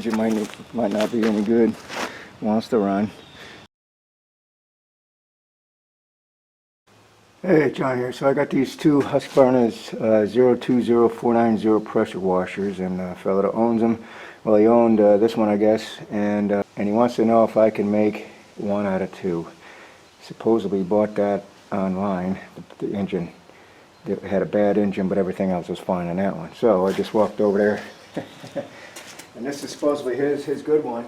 engine might not be any good. Wants to run. Hey, John here. So I got these two Husqvarna's 020490 pressure washers, and a fellow that owns them, well, he owned this one, I guess, and he wants to know if I can make one out of two. Supposedly bought that online. The engine, it had a bad engine, but everything else was fine on that one. So I just walked over there, and this is supposedly his good one,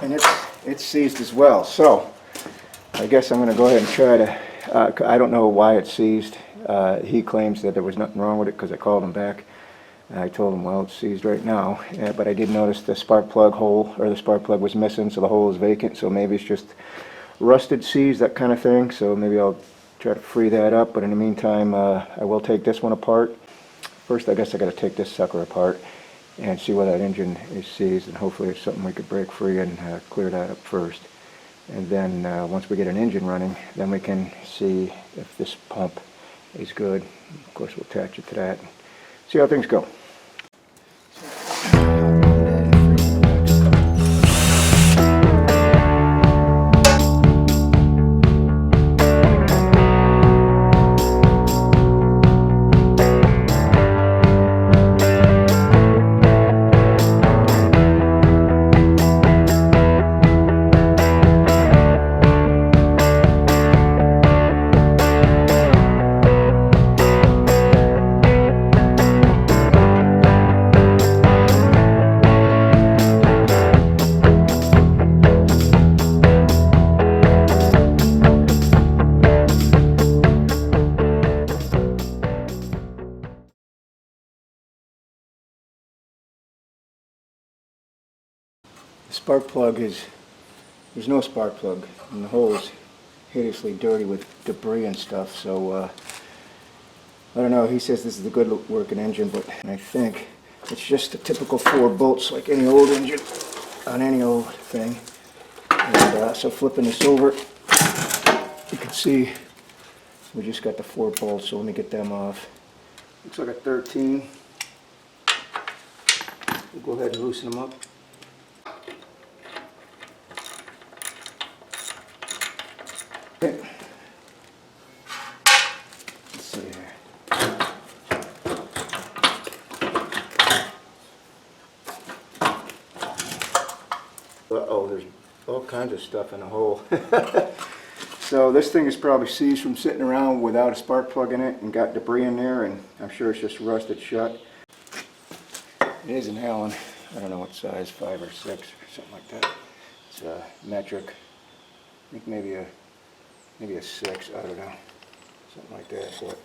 and it's seized as well. So I guess I'm going to go ahead and try to, I don't know why it's seized. He claims that there was nothing wrong with it because I called him back. I told him, well, it's seized right now. But I did notice the spark plug hole, or the spark plug was missing, so the hole is vacant. So maybe it's just rusted, seized, that kind of thing. So maybe I'll try to free that up. But in the meantime, I will take this one apart. First, I guess I got to take this sucker apart and see whether that engine is seized. And hopefully it's something we could break free and clear that up first. And then once we get an engine running, then we can see if this pump is good. Of course, we'll attach it to that and see how things go. The spark plug there's no spark plug, and the hole is hideously dirty with debris and stuff, so I don't know. He says this is a good working engine, but I think it's just a typical 4 bolts like any old engine on any old thing. And so flipping this over, you can see we just got the 4 bolts, so let me get them off. Looks like a 13. We'll go ahead and loosen them up. Okay. Let's see here. Uh-oh, there's all kinds of stuff in the hole. So this thing is probably seized from sitting around without a spark plug in it and got debris in there, and I'm sure it's just rusted shut. It is an Allen. I don't know what size, 5 or 6 or something like that. It's a metric. I think maybe a 6, I don't know, something like that, but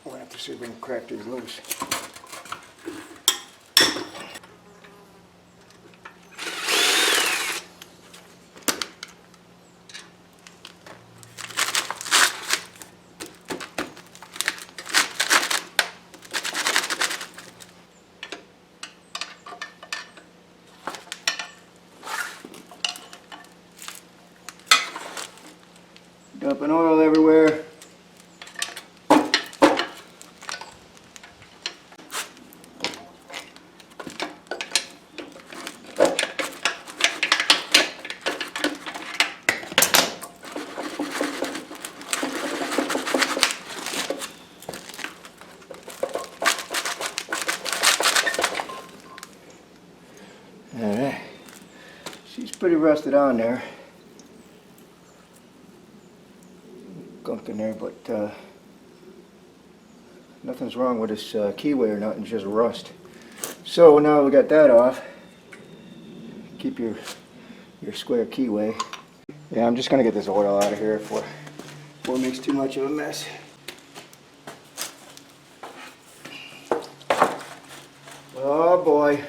we'll have to see if we can crack these loose. Dumping oil everywhere. Alright, she's pretty rusted on there. Gunk in there, but nothing's wrong with this keyway or nothing, just rust. So now we got that off. Keep your square keyway. Yeah, I'm just gonna get this oil out of here before it makes too much of a mess. Oh boy.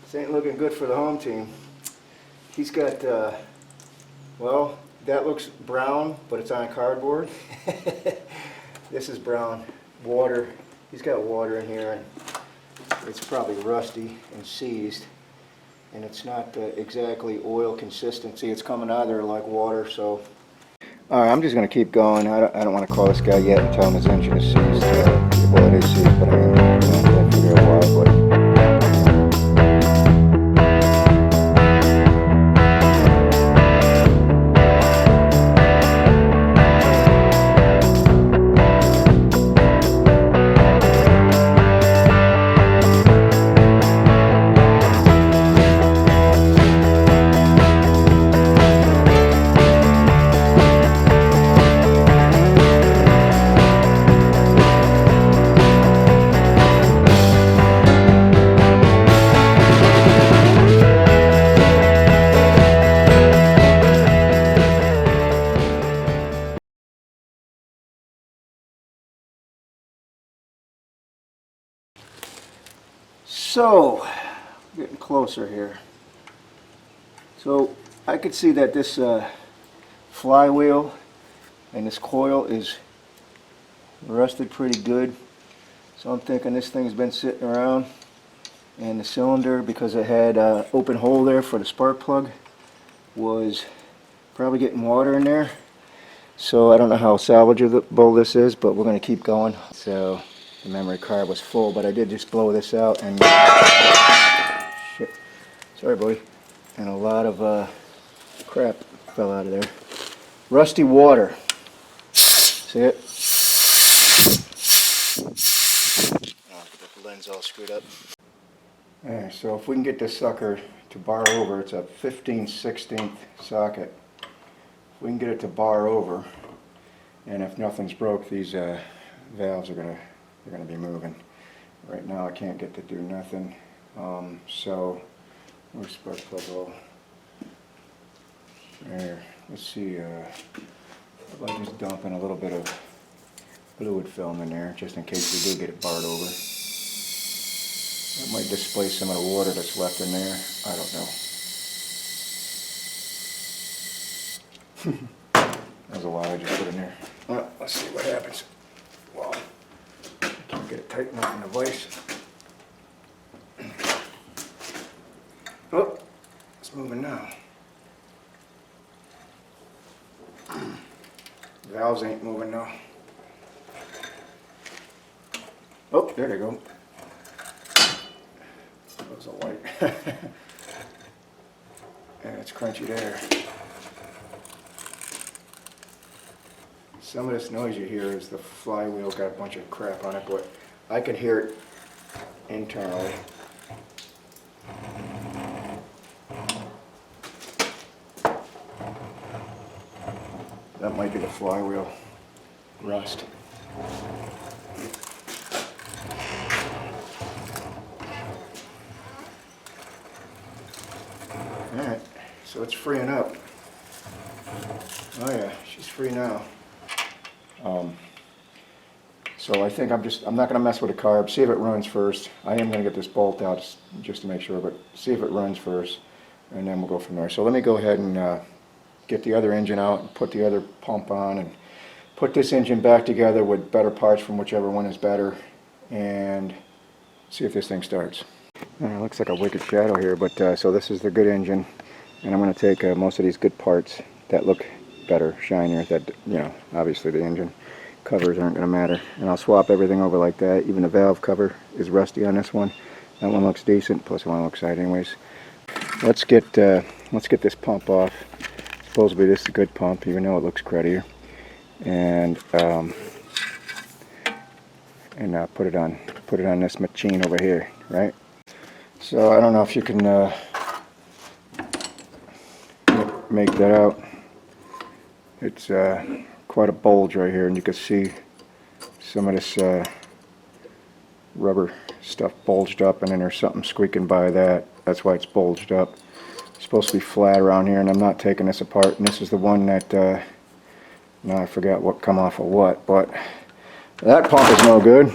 This ain't looking good for the home team. He's got, well, that looks brown, but it's on cardboard. This is brown. Water. He's got water in here, and it's probably rusty and seized. And it's not exactly oil consistency. It's coming out of there like water, so. Alright, I'm just going to keep going. I don't want to call this guy yet and tell him his engine is seized. possible it is seized, but I mean, I can't figure out why, but. So, getting closer here. So, I could see that this flywheel and this coil is rusted pretty good. So I'm thinking this thing's been sitting around, and the cylinder, because it had an open hole there for the spark plug, was probably getting water in there. So I don't know how salvageable this is, but we're going to keep going. So the memory card was full, but I did just blow this out, and shit, sorry buddy, and a lot of crap fell out of there. Rusty water, see it? Oh, the lens all screwed up. Alright, so if we can get this sucker to bar over, it's a 15/16 socket. If we can get it to bar over, and if nothing's broke, these valves are gonna be moving. Right now I can't get to do nothing. So where's spark plug hole? There. Let's see. How about just dumping a little bit of fluid film in there, just in case we do get it barred over. That might displace some of the water that's left in there. I don't know. That was a lot I just put in there. Well, let's see what happens. Well, I can't get it tight enough in the vise. Oh, it's moving now. Valves ain't moving now. Oh, there they go. That was a light. And it's crunchy there. Some of this noise you hear is the flywheel got a bunch of crap on it, but I can hear it internally. That might be the flywheel rust. Alright, so it's freeing up. Oh yeah, she's free now. So I think I'm not going to mess with the carb, see if it runs first. I am going to get this bolt out just to make sure, but see if it runs first, and then we'll go from there. So let me go ahead and get the other engine out and put the other pump on and put this engine back together with better parts from whichever one is better, and see if this thing starts. It looks like a wicked shadow here, but so this is the good engine, and I'm going to take most of these good parts that look better, shinier, that, you know, obviously the engine covers aren't going to matter, and I'll swap everything over like that. Even the valve cover is rusty on this one. That one looks decent, plus the one looks right anyways. Let's get this pump off. Supposedly this is a good pump, even though it looks cruddier, and put it on this machine over here, right? So I don't know if you can make that out. It's quite a bulge right here, and you can see some of this rubber stuff bulged up, and then there's something squeaking by that. That's why it's bulged up. It's supposed to be flat around here, and I'm not taking this apart. And this is the one that now I forgot what come off of what, but that pump is no good,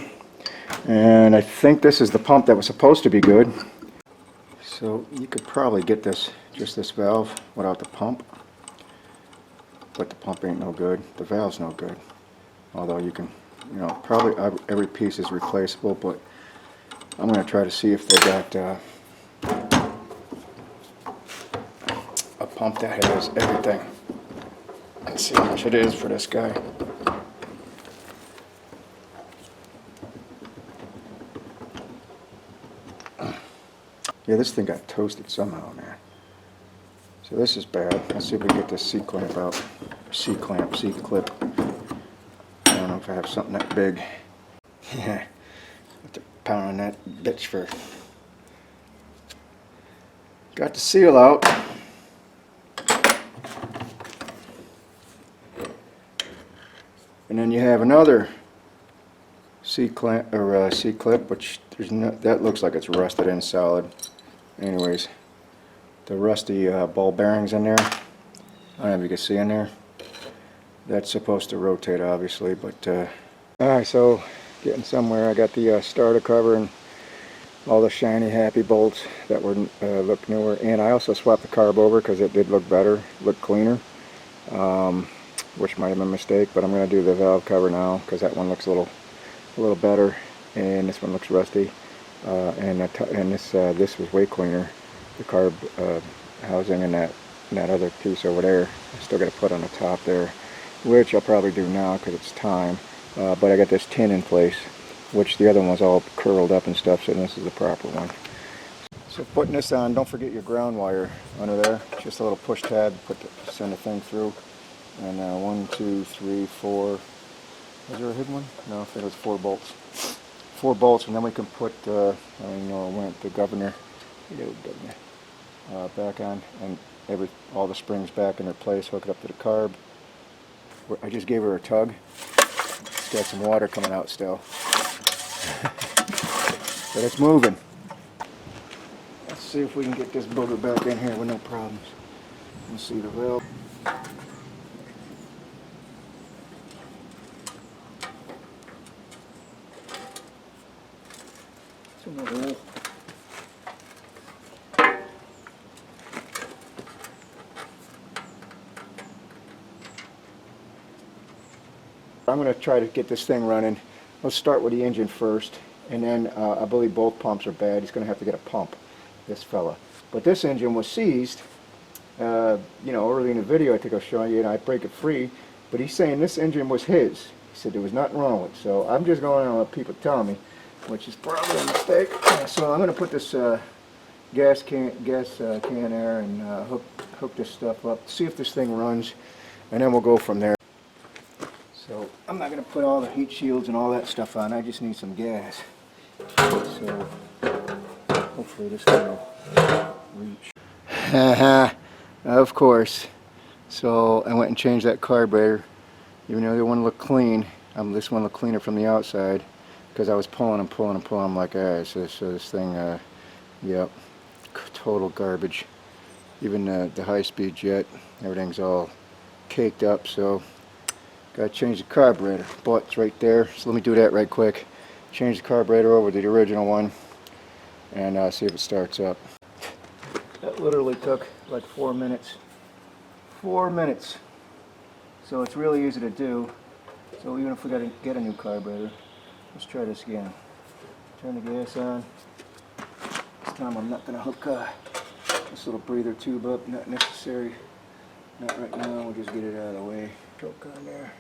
and I think this is the pump that was supposed to be good. So you could probably get this, just this valve without the pump, but the pump ain't no good. The valve's no good. Although you can, you know, probably every piece is replaceable, but I'm going to try to see if they got a pump that has everything. Let's see how much it is for this guy. Yeah, this thing got toasted somehow, man. So this is bad. Let's see if we can get this C-clamp out. C-clamp, C-clip. I don't know if I have something that big. Yeah. Have to pound on that bitch for... Got the seal out. And then you have another C-clamp or C-clip, which there's no, that looks like it's rusted in solid. Anyways, the rusty ball bearings in there. I don't know if you can see in there. That's supposed to rotate, obviously, but alright, so getting somewhere. I got the starter cover and all the shiny, happy bolts that were look newer, and I also swapped the carb over because it did look better, look cleaner. Which might have been a mistake, but I'm going to do the valve cover now because that one looks a little better, and this one looks rusty, and this was way cleaner. The carb housing and that other piece over there, I still got to put on the top there, which I'll probably do now because it's time. But I got this tin in place, which the other one was all curled up and stuff, so this is the proper one. So putting this on, don't forget your ground wire under there. Just a little push tab, send the thing through. And 1, 2, 3, 4. Was there a hidden one? No, I think it was 4 bolts. 4 bolts, and then we can put, I don't even know where it went, the governor, back on, and all the springs back in their place, hook it up to the carb. I just gave her a tug. It's got some water coming out still. But it's moving. Let's see if we can get this booger back in here with no problems. Let's see the valve. I'm going to try to get this thing running. Let's start with the engine first, and then I believe both pumps are bad. He's going to have to get a pump, this fella. But this engine was seized, you know, early in the video. I think I'll show you, and I break it free. But he's saying this engine was his. He said there was nothing wrong with it. So I'm just going on what people tell me, which is probably a mistake. So I'm going to put this gas can there and hook this stuff up, see if this thing runs, and then we'll go from there. So I'm not going to put all the heat shields and all that stuff on. I just need some gas. So hopefully this thing will reach. Of course. So I went and changed that carburetor. Even though the other one looked clean, this one looked cleaner from the outside because I was pulling and pulling and pulling. I'm like, alright, so this thing, yep, total garbage. Even the high-speed jet, everything's all caked up. So got to change the carburetor. But right there. So let me do that right quick. Change the carburetor over to the original one and see if it starts up. That literally took like 4 minutes. 4 minutes. So it's really easy to do. So even if we got to get a new carburetor, let's try this again. Turn the gas on. This time I'm not going to hook this little breather tube up. Not necessary. Not right now. We'll just get it out of the way. Choke on there.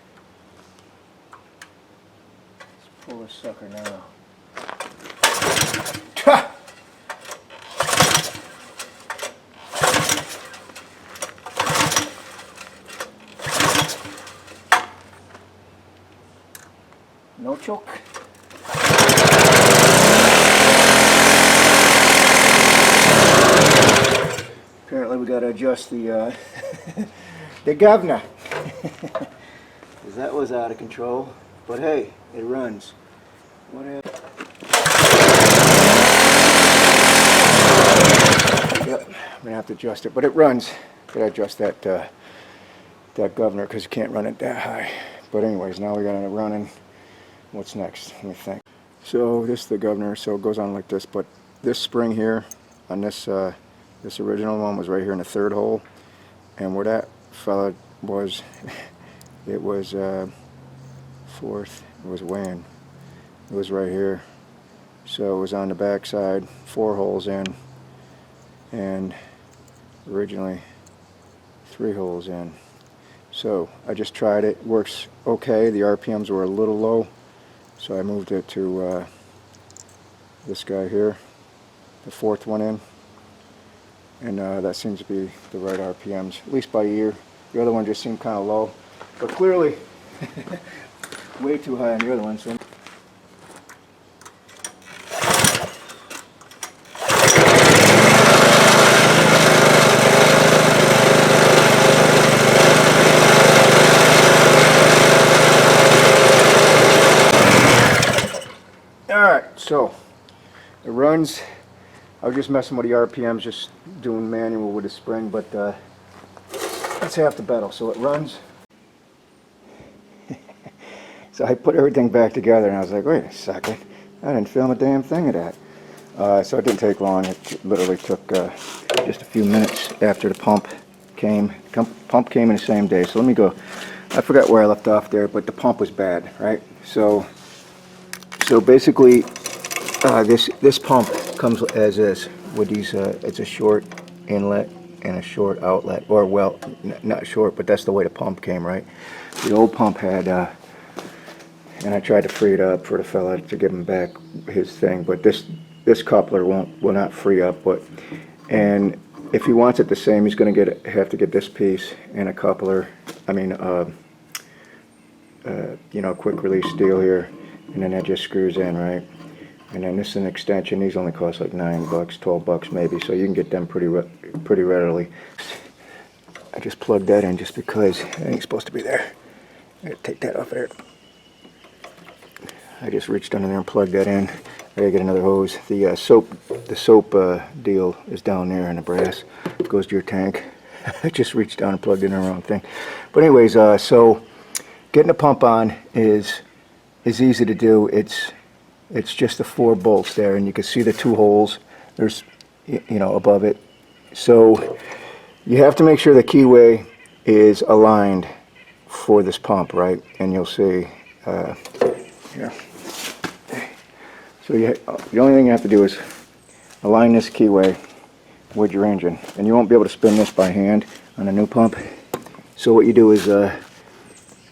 Let's pull this sucker now. No choke. Apparently we got to adjust the the governor. Because that was out of control. But hey, it runs. What happened? Yep, I'm gonna have to adjust it, but it runs. Gotta adjust that that governor because you can't run it that high. But anyways, now we got it running. What's next? Let me think. So this is the governor. So it goes on like this, but this spring here on this this original one was right here in the third hole, and where that fella was, it was fourth. It was weighing. It was right here. So it was on the back side, 4 holes in, and originally 3 holes in. So I just tried it. Works okay. The RPMs were a little low, so I moved it to this guy here, the 4th one in. and that seems to be the right RPMs, at least by ear. The other one just seemed kind of low, but clearly way too high on the other one. So alright, so it runs. I was just messing with the RPMs, just doing manual with the spring, but that's half the battle. So it runs. So I put everything back together and I was like, wait a second, I didn't film a damn thing of that. So it didn't take long. It literally took just a few minutes after the pump came. Pump came in the same day. So let me go. I forgot where I left off there, but the pump was bad, right? So basically, this pump comes as is with these. It's a short inlet and a short outlet, or well, not short, but that's the way the pump came, right? The old pump had, and I tried to free it up for the fella to give him back his thing, but this coupler will not free up. And if he wants it the same, he's going to have to get this piece and a coupler. I mean, you know, quick release steel here, and then that just screws in, right? And then this is an extension. These only cost like $9, $12 maybe, so you can get them pretty readily. I just plugged that in just because it ain't supposed to be there. I gotta take that off there. I just reached under there and plugged that in. I gotta get another hose. The soap deal is down there in the brass. It goes to your tank. I just reached down and plugged in the wrong thing. But anyways, so getting the pump on is easy to do. It's just the 4 bolts there, and you can see the 2 holes. There's, you know, above it. So you have to make sure the keyway is aligned for this pump, right? And you'll see here. So the only thing you have to do is align this keyway with your engine, and you won't be able to spin this by hand on a new pump. So what you do is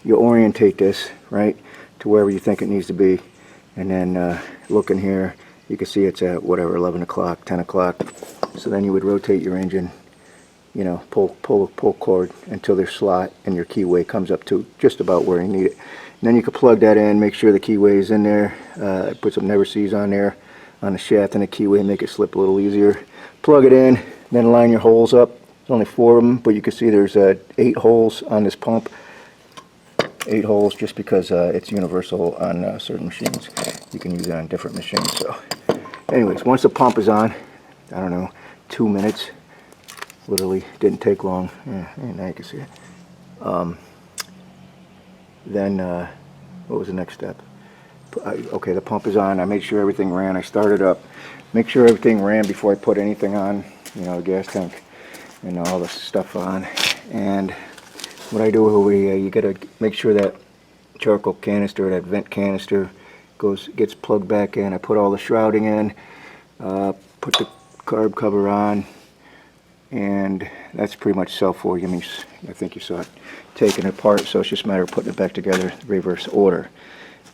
you orientate this right to wherever you think it needs to be. And then look in here, you can see it's at whatever, 11 o'clock, 10 o'clock. So then you would rotate your engine, you know, pull cord until their slot and your keyway comes up to just about where you need it. And then you can plug that in, make sure the keyway is in there, put some never sees on there, on the shaft and the keyway, make it slip a little easier. Plug it in, then line your holes up. There's only 4 of them, but you can see there's 8 holes on this pump. 8 holes just because it's universal on certain machines. You can use it on different machines. So anyways, once the pump is on, I don't know, 2 minutes, literally didn't take long. Yeah, now you can see it. Then what was the next step? Okay, the pump is on. I made sure everything ran. I started up, make sure everything ran before I put anything on, you know, the gas tank and all the stuff on. And what I do, you gotta make sure that charcoal canister, that vent canister, gets plugged back in. I put all the shrouding in, put the carb cover on, and that's pretty much self-for. I think you saw it taken apart, so it's just a matter of putting it back together, reverse order.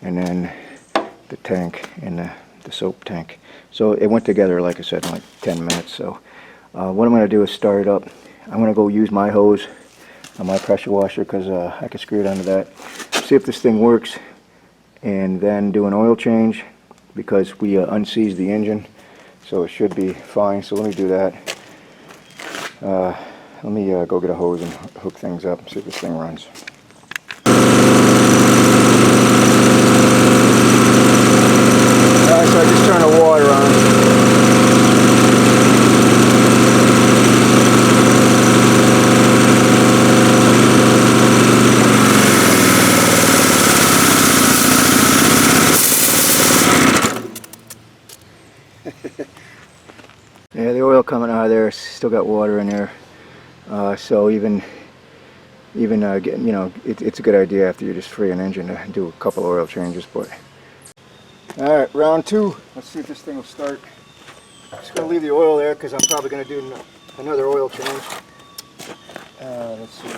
And then the tank and the soap tank. So it went together, like I said, in like 10 minutes. So what I'm gonna do is start it up. I'm gonna go use my hose on my pressure washer because I can screw it onto that. See if this thing works, and then do an oil change because we unseized the engine, so it should be fine. So let me do that. Let me go get a hose and hook things up and see if this thing runs. Alright, so I just turned the water on. Yeah, the oil coming out of there, still got water in there. So even getting, you know, it's a good idea after you just free an engine to do a couple of oil changes. But all right, round 2. Let's see if this thing will start. I'm just gonna leave the oil there because I'm probably gonna do another oil change. Let's see.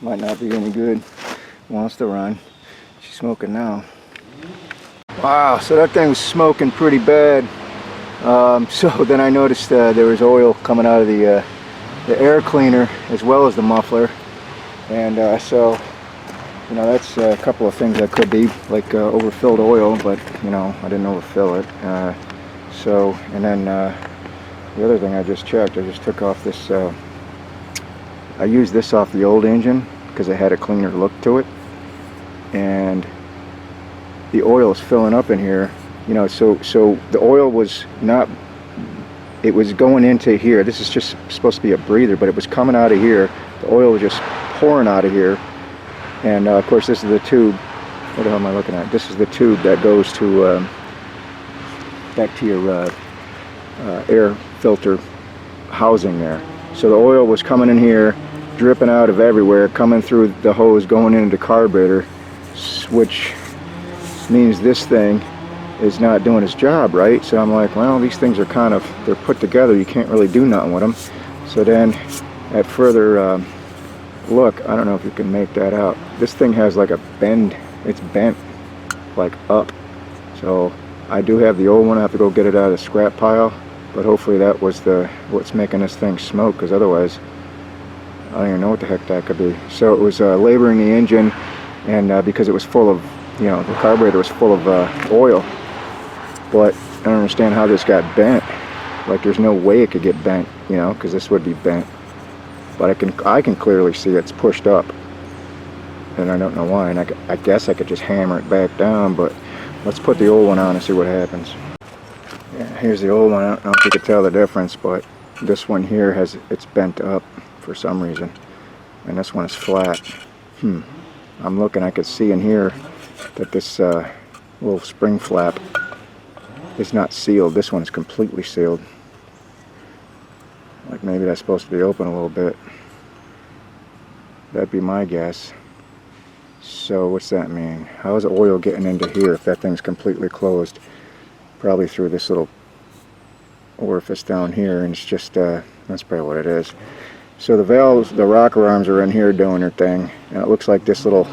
might not be any good. Wants to run. She's smoking now. Wow, so that thing was smoking pretty bad. So then I noticed there was oil coming out of the air cleaner as well as the muffler, and so you know, that's a couple of things that could be, like overfilled oil, but you know, I didn't overfill it. So, and then the other thing I just checked, I just took off this, I used this off the old engine because it had a cleaner look to it, and the oil is filling up in here, you know, so the oil was not, it was going into here. This is just supposed to be a breather, but it was coming out of here. The oil was just pouring out of here. And of course, this is the tube. What the hell am I looking at? This is the tube that goes to back to your air filter housing there. So the oil was coming in here, dripping out of everywhere, coming through the hose, going into the carburetor, which means this thing is not doing its job right. So I'm like, well, these things are kind of, they're put together. You can't really do nothing with them. So then at further look, I don't know if you can make that out. This thing has like a bend. It's bent like up. So I do have the old one. I have to go get it out of the scrap pile. But hopefully that was what's making this thing smoke, because otherwise I don't even know what the heck that could be. So it was laboring the engine, and because it was full of, you know, the carburetor was full of oil. But I don't understand how this got bent. Like, there's no way it could get bent, you know, because this would be bent. But I can clearly see it's pushed up, and I don't know why. And I guess I could just hammer it back down. But let's put the old one on and see what happens. Yeah, here's the old one. I don't know if you could tell the difference, but this one here it's bent up for some reason, and this one is flat. I'm looking. I could see in here that this little spring flap is not sealed. This one is completely sealed. Like, maybe that's supposed to be open a little bit. That'd be my guess. So what's that mean? How is the oil getting into here if that thing's completely closed? Probably through this little orifice down here, and it's just that's probably what it is. So the valves, the rocker arms are in here doing their thing, and it looks like this little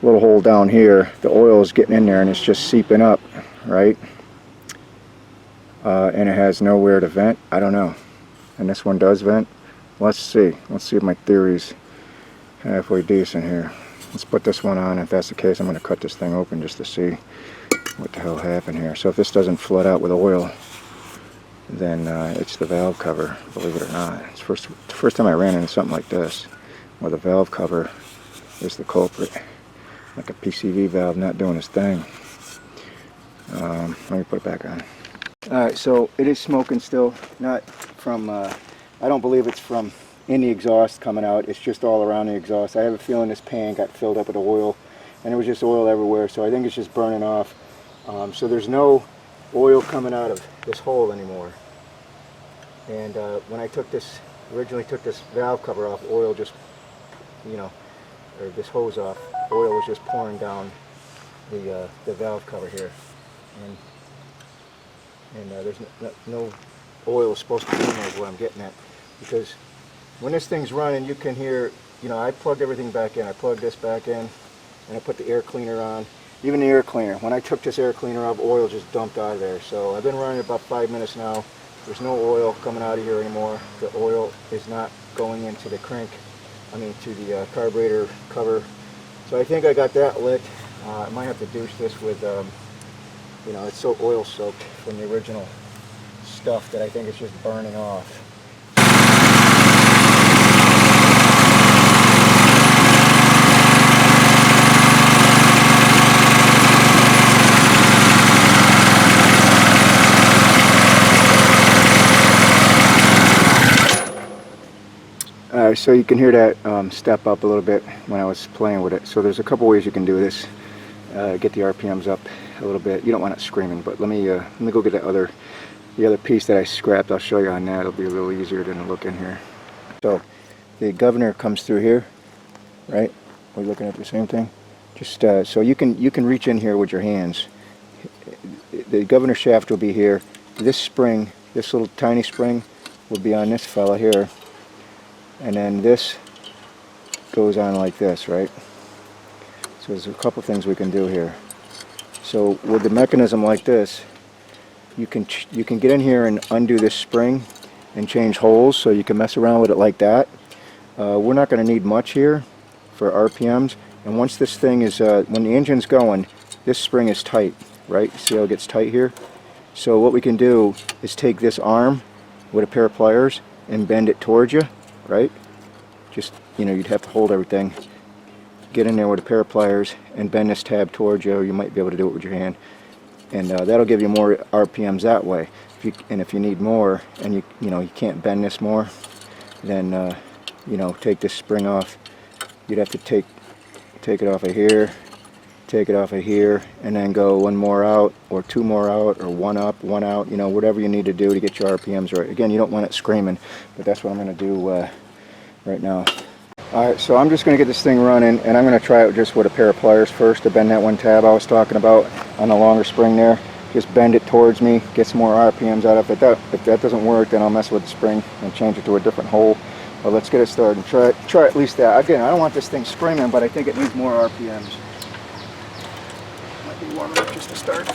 hole down here, the oil is getting in there and it's just seeping up, right? And it has nowhere to vent. I don't know. And this one does vent. Let's see if my theory's halfway decent here. Let's put this one on. If that's the case, I'm going to cut this thing open just to see what the hell happened here. So if this doesn't flood out with oil, then it's the valve cover, believe it or not. It's the first time I ran into something like this, where the valve cover is the culprit. Like a PCV valve not doing its thing. Let me put it back on. Alright, so it is smoking still, not from, I don't believe it's from in the exhaust coming out, it's just all around the exhaust. I have a feeling this pan got filled up with oil, and it was just oil everywhere, so I think it's just burning off. So there's no oil coming out of this hole anymore. And when I originally took this valve cover off, oil just, you know, or this hose off, oil was just pouring down the valve cover here. And there's no oil supposed to be in there is what I'm getting at. Because when this thing's running, you can hear, you know, I plugged everything back in. I plugged this back in, and I put the air cleaner on. Even the air cleaner, when I took this air cleaner up, oil just dumped out of there. So I've been running about 5 minutes now. There's no oil coming out of here anymore. The oil is not going into the crank, to the carburetor cover. So I think I got that lit. I might have to douche this with, you know, it's so oil soaked from the original stuff that I think it's just burning off. So you can hear that step up a little bit when I was playing with it. So there's a couple ways you can do this. Get the RPMs up a little bit. You don't want it screaming, but let me go get the other piece that I scrapped. I'll show you on that. It'll be a little easier than to look in here. So the governor comes through here, right? We're looking at the same thing. Just so you can reach in here with your hands. The governor shaft will be here. This spring, this little tiny spring, will be on this fella here. And then this goes on like this, right? So there's a couple things we can do here. So with the mechanism like this, you can get in here and undo this spring and change holes, so you can mess around with it like that. We're not going to need much here for RPMs, and once this thing is, when the engine's going, this spring is tight, right? See how it gets tight here? So what we can do is take this arm with a pair of pliers and bend it towards you, right? Just, you know, you'd have to hold everything. Get in there with a pair of pliers and bend this tab towards you, or you might be able to do it with your hand. And that'll give you more RPMs that way. If you need more, and you can't bend this more, then take this spring off. You'd have to take it off of here, take it off of here, and then go one more out, or two more out, or one up, one out. Whatever you need to do to get your RPMs right. Again, you don't want it screaming, but that's what I'm going to do right now. Alright, so I'm just going to get this thing running, and I'm going to try it just with a pair of pliers first to bend that one tab I was talking about on the longer spring there. Just bend it towards me, get some more RPMs out of it. If that doesn't work, then I'll mess with the spring and change it to a different hole. But let's get it started and try at least that. Again, I don't want this thing screaming, but I think it needs more RPMs. Might be warm enough just to start.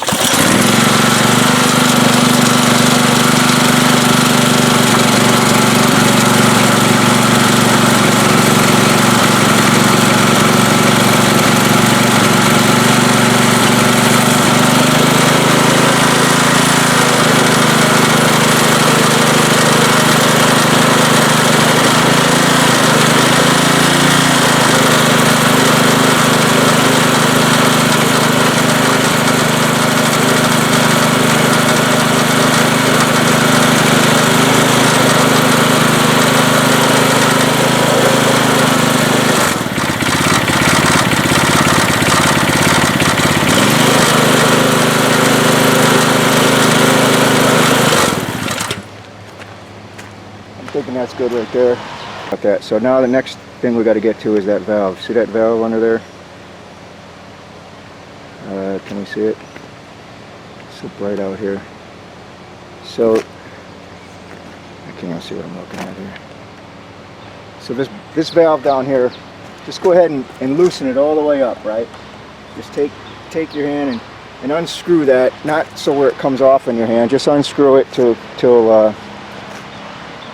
Thinking that's good right there. Got that. So now the next thing we got to get to is that valve. See that valve under there? Can we see it? It's so bright out here. So I can't even see what I'm looking at here. So this valve down here, just go ahead and loosen it all the way up, right? Just take your hand and unscrew that, not so where it comes off in your hand. Just unscrew it till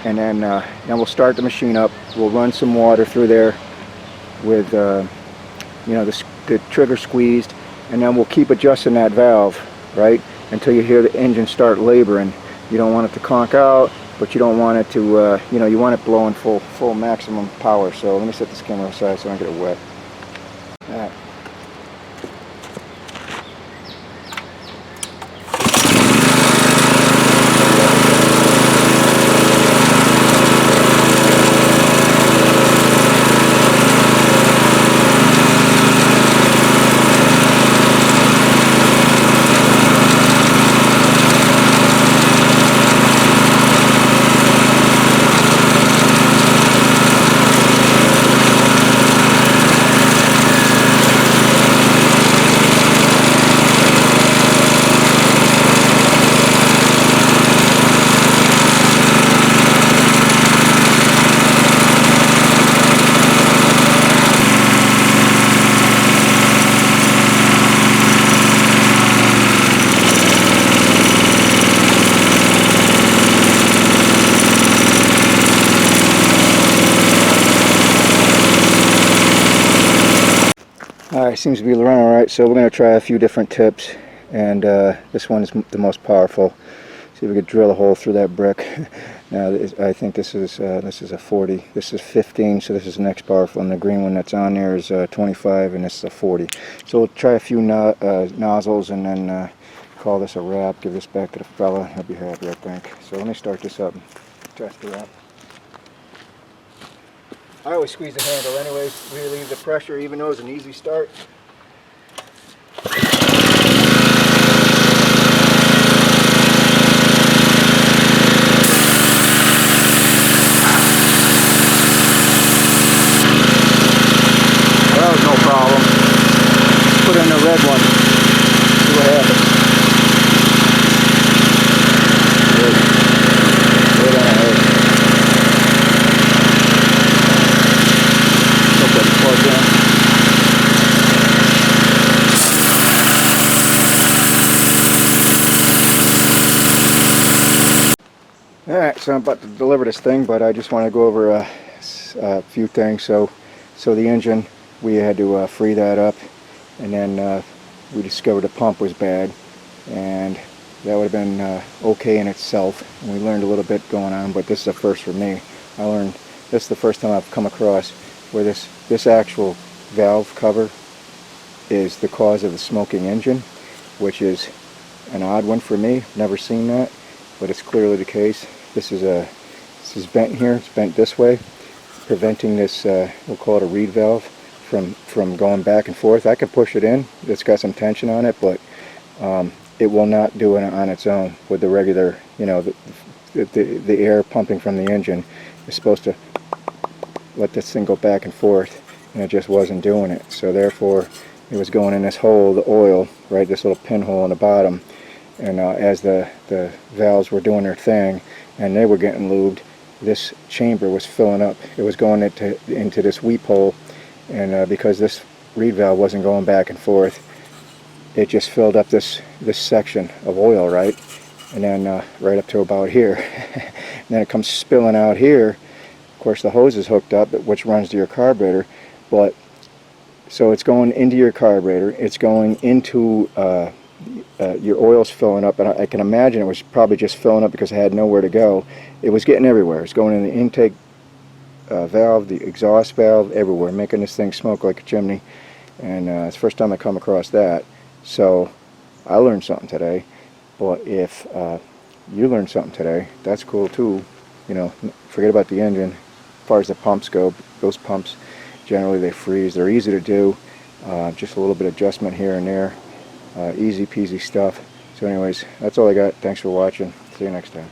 and then we'll start the machine up. We'll run some water through there with the trigger squeezed, and then we'll keep adjusting that valve, right, until you hear the engine start laboring. You don't want it to conk out, but you don't want it to, you want it blowing full maximum power. So let me set this camera aside so I don't get it wet. All right. Alright, seems to be running alright, so we're going to try a few different tips, and this one is the most powerful. See if we could drill a hole through that brick. Now I think this is a 40, this is 15, so this is the next powerful, and the green one that's on there is 25, and this is a 40. So we'll try a few nozzles and then call this a wrap, give this back to the fella, he'll be happy, I think. So let me start this up and test the wrap. I always squeeze the handle anyways, relieve the pressure, even though it's an easy start. Well, that was no problem. Put in the red one, see what happens. Good. Good on it. Okay. Alright, so I'm about to deliver this thing, but I just want to go over a few things. So the engine, we had to free that up, and then we discovered the pump was bad, and that would have been okay in itself, and we learned a little bit going on, but this is a first for me. This is the first time I've come across where this actual valve cover is the cause of the smoking engine, which is an odd one for me. Never seen that, but it's clearly the case. This is bent here. It's bent this way, preventing this, we'll call it a reed valve, from going back and forth. I can push it in. It's got some tension on it, but it will not do it on its own with the regular, you know, the air pumping from the engine is supposed to let this thing go back and forth, and it just wasn't doing it. So therefore, it was going in this hole, the oil, right, this little pinhole in the bottom, and as the valves were doing their thing and they were getting lubed, this chamber was filling up. It was going into this weep hole, and because this reed valve wasn't going back and forth, it just filled up this section of oil, right, and then right up to about here. And then it comes spilling out here. Of course, the hose is hooked up, which runs to your carburetor, but so it's going into your carburetor, it's going into your oil's filling up, and I can imagine it was probably just filling up because it had nowhere to go. It was getting everywhere. It's going in the intake valve, the exhaust valve, everywhere, making this thing smoke like a chimney. And it's the first time I come across that. So I learned something today. But if you learned something today, that's cool too. You know, forget about the engine. As far as the pumps go, those pumps generally they freeze. They're easy to do. Just a little bit of adjustment here and there. Easy peasy stuff. So anyways, that's all I got. Thanks for watching. See you next time.